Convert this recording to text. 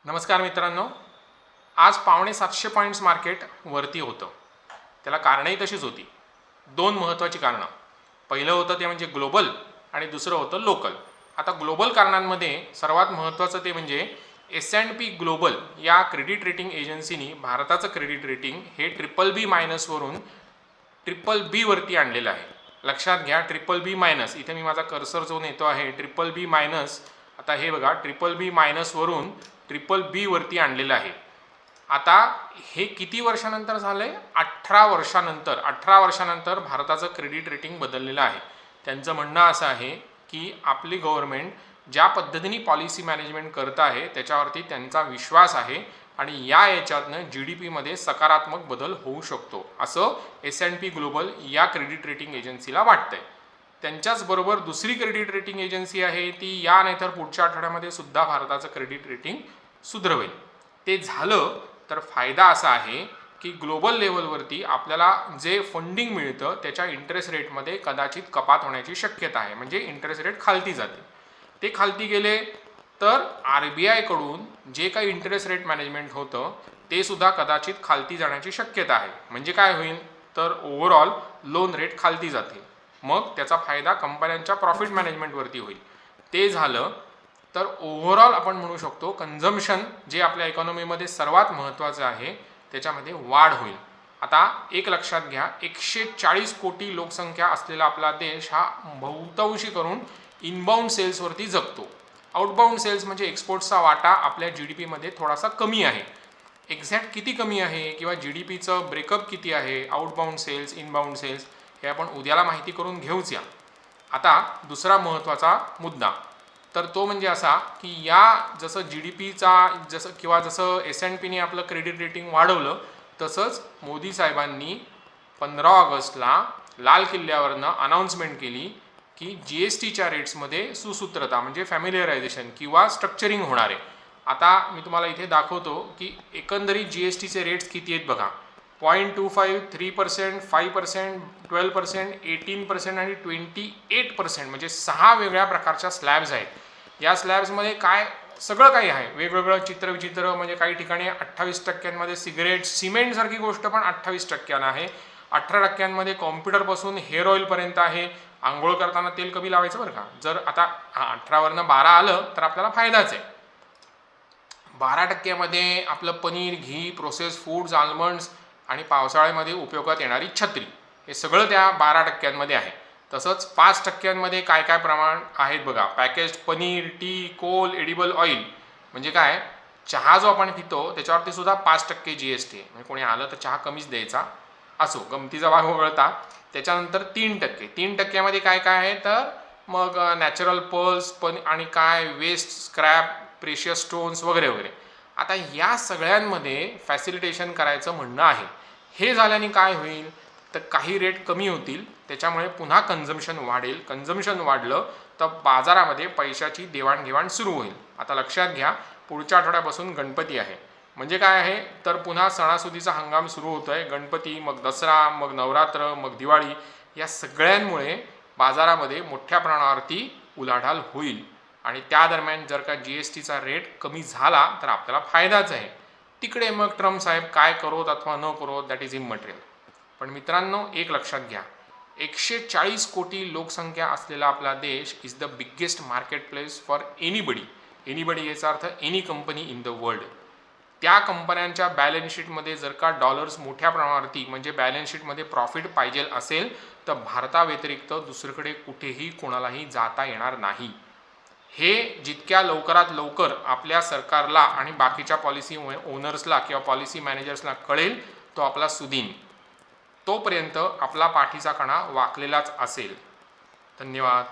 नमस्कार मित्रांनो, आज 750 पॉईंट्स मार्केट वरती होतं. त्याला कारणंही तशीच होती. दोन महत्त्वाची कारणं. पहिलं होतं ते म्हणजे ग्लोबल आणि दुसरं होतं लोकल. आता ग्लोबल कारणांमध्ये सर्वात महत्त्वाचं ते म्हणजे S&P ग्लोबल या क्रेडिट रेटिंग एजन्सीनी भारताचं क्रेडिट रेटिंग हे BBB- वरून BBB वरती आणलेलं आहे. लक्षात घ्या, BBB-. इथे मी माझा कर्सर जो नेतो आहे BBB-. आता हे बघा, BBB- वरून BBB वरती आणलेलं आहे. आता हे किती वर्षानंतर झालंय? 18 वर्षानंतर. 18 वर्षानंतर भारताचं क्रेडिट रेटिंग बदललेलं आहे. त्यांचं म्हणणं असं आहे की आपली गव्हर्नमेंट ज्या पद्धतीने पॉलिसी मॅनेजमेंट करत आहे त्याच्यावरती त्यांचा विश्वास आहे आणि याच्यातनं GDP मध्ये सकारात्मक बदल होऊ शकतो, असं S&P ग्लोबल या क्रेडिट रेटिंग एजन्सीला वाटतंय. त्यांच्याच बरोबर दुसरी क्रेडिट रेटिंग एजन्सी आहे ती या नाहीतर पुढच्या आठवड्यामध्ये सुद्धा भारताचं क्रेडिट रेटिंग सुधारेल. ते झालं तर फायदा असा आहे की ग्लोबल लेवलवरती आपल्याला जे फंडिंग मिळतं त्याच्या इंटरेस्ट रेटमध्ये कदाचित कपात होण्याची शक्यता आहे. म्हणजे इंटरेस्ट रेट खालती जाते. ते खालती गेले तर RBI कडून जे काही इंटरेस्ट रेट मॅनेजमेंट होतं ते सुद्धा कदाचित खालती जाण्याची शक्यता आहे. म्हणजे काय होईल तर ओव्हरऑल लोन रेट खालती जाते. मग त्याचा फायदा कंपन्यांच्या प्रॉफिट मॅनेजमेंटवरती होईल. ते झालं तर ओव्हरऑल आपण म्हणू शकतो कन्झम्पशन जे आपल्या इकॉनॉमीमध्ये सर्वात महत्त्वाचं आहे त्याच्यामध्ये वाढ होईल. आता एक लक्षात घ्या, 140 कोटी लोकसंख्या असलेला आपला देश हा बहुतांशी करून इनबाउंड सेल्सवरती जगतो. आउटबाउंड सेल्स म्हणजे एक्सपोर्टचा वाटा आपल्या GDP मध्ये थोडासा कमी आहे. एक्झॅक्ट किती कमी आहे किंवा GDPचं ब्रेकअप किती आहे, आउटबाउंड सेल्स, इनबाउंड सेल्स, हे आपण उद्याला माहिती करून घेऊच या. आता दुसरा महत्त्वाचा मुद्दा तर तो म्हणजे असा की या जसं GDPचा किंवा जसं S&Pने आपलं क्रेडिट रेटिंग वाढवलं तसंच मोदी साहेबांनी 15 ऑगस्टला लाल किल्ल्यावरनं अनाऊन्समेंट केली की GSTच्या रेट्समध्ये सुसूत्रता म्हणजे फॅमिलिअरायझेशन किंवा स्ट्रक्चरिंग होणार आहे. आता मी तुम्हाला इथे दाखवतो की एकंदरीत GSTचे रेट्स किती आहेत बघा. 0.25, 3%, 5%, 12%, 18% आणि 28% म्हणजे 6 वेगळ्या प्रकारच्या स्लॅब्स आहेत. या स्लॅब्समध्ये काय सगळं काही आहे, वेगवेगळं चित्रविचित्र. म्हणजे काही ठिकाणी 28% सिगरेट, सिमेंट सारखी गोष्ट पण 28% आहे. 18% कॉम्प्युटरपासून हेअर ऑइलपर्यंत आहे. आंघोळ करताना तेल कमी लावायचं बरं का. जर आता 18वरनं 12 आलं तर आपल्याला फायदाच आहे. 12% आपलं पनीर, घी, प्रोसेस फूड्स, आल्मंड्स आणि पावसाळ्यामध्ये उपयोगात येणारी छत्री, हे सगळं त्या 12% आहे. तसंच 5% काय काय प्रमाण आहेत बघा. Packaged paneer, tea, coal, edible oil. म्हणजे काय, चहा जो आपण पितो त्याच्यावरती सुद्धा 5% GST आहे. म्हणजे कोणी आलं तर चहा कमीच द्यायचा. असो, गमतीचा भाग वगळता. त्याच्यानंतर 3%. 3% काय काय आहे तर मग नॅचरल पर्ल्स आणि काय वेस्ट, स्क्रॅप, प्रेशियस स्टोन्स वगैरे वगैरे. आता या सगळ्यांमध्ये फॅसिलिटेशन करायचं म्हणणं आहे. हे झाल्याने काय होईल तर काही रेट कमी होतील, त्याच्यामुळे पुन्हा कन्झम्पशन वाढेल. कन्झम्पशन वाढलं तर बाजारामध्ये पैशाची देवाणघेवाण सुरू होईल. आता लक्षात घ्या, पुढच्या आठवड्यापासून गणपती आहे. म्हणजे काय आहे तर पुन्हा सणासुदीचा हंगाम सुरू होतोय. गणपती, मग दसरा, मग नवरात्र, मग दिवाळी, या सगळ्यांमुळे बाजारामध्ये मोठ्या प्रमाणावरती उलाढाल होईल. आणि त्या दरम्यान जर का GSTचा रेट कमी झाला तर आपल्याला फायदाच आहे. तिकडे मग ट्रम्प साहेब काय करोत अथवा न करोत दॅट इज इमटेरियल. पण मित्रांनो, एक लक्षात घ्या, 140 कोटी लोकसंख्या असलेला आपला देश is the biggest market place for anybody. Anybody याचा अर्थ any company in the world. त्या कंपन्यांच्या बॅलन्स शीटमध्ये जर का डॉलर्स मोठ्या प्रमाणावरती म्हणजे बॅलन्स शीटमध्ये प्रॉफिट पाहिजे असेल तर भारताव्यतिरिक्त दुसरीकडे कुठेही कोणालाही जाता येणार नाही. हे जितक्या लवकरात लवकर आपल्या सरकारला आणि बाकीच्या पॉलिसी ओनर्सला किंवा पॉलिसी मॅनेजर्सला कळेल तो आपला सुदीन. तोपर्यंत आपला पाठीचा कणा वाकलेलाच असेल. धन्यवाद.